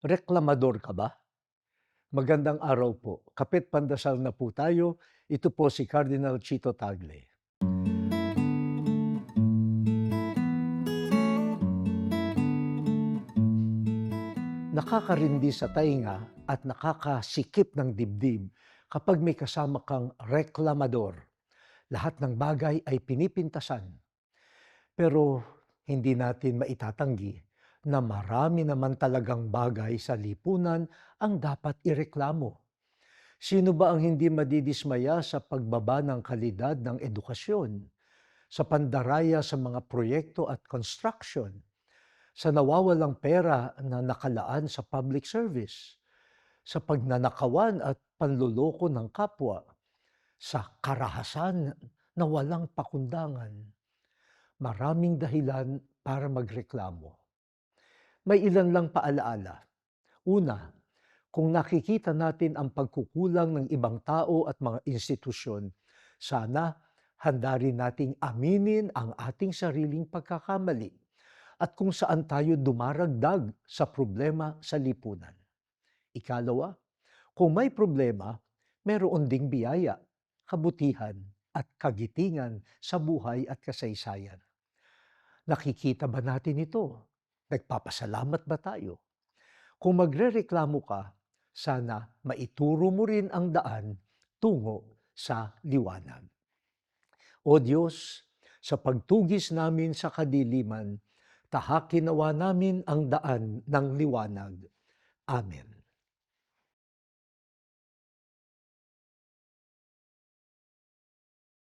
Reklamador ka ba? Magandang araw po. Kapit pandasal na po tayo. Ito po si Cardinal Chito Tagle. Nakakarindi sa tainga at nakakasikip ng dibdib kapag may kasama kang reklamador. Lahat ng bagay ay pinipintasan. Pero hindi natin maitatanggi na marami naman talagang bagay sa lipunan ang dapat ireklamo. Sino ba ang hindi madidismaya sa pagbaba ng kalidad ng edukasyon, sa pandaraya sa mga proyekto at construction, sa nawawalang pera na nakalaan sa public service, sa pagnanakawan at panluloko ng kapwa, sa karahasan na walang pakundangan? Maraming dahilan para magreklamo. May ilan lang paalaala. Una, kung nakikita natin ang pagkukulang ng ibang tao at mga institusyon, sana handa rin nating aminin ang ating sariling pagkakamali at kung saan tayo dumaragdag sa problema sa lipunan. Ikalawa, kung may problema, meron ding biyaya, kabutihan at kagitingan sa buhay at kasaysayan. Nakikita ba natin ito? Nagpapasalamat ba tayo? Kung magrereklamo ka, sana maituro mo rin ang daan tungo sa liwanag. O Diyos, sa pagtugis namin sa kadiliman, tahakin nawa namin ang daan ng liwanag. Amen.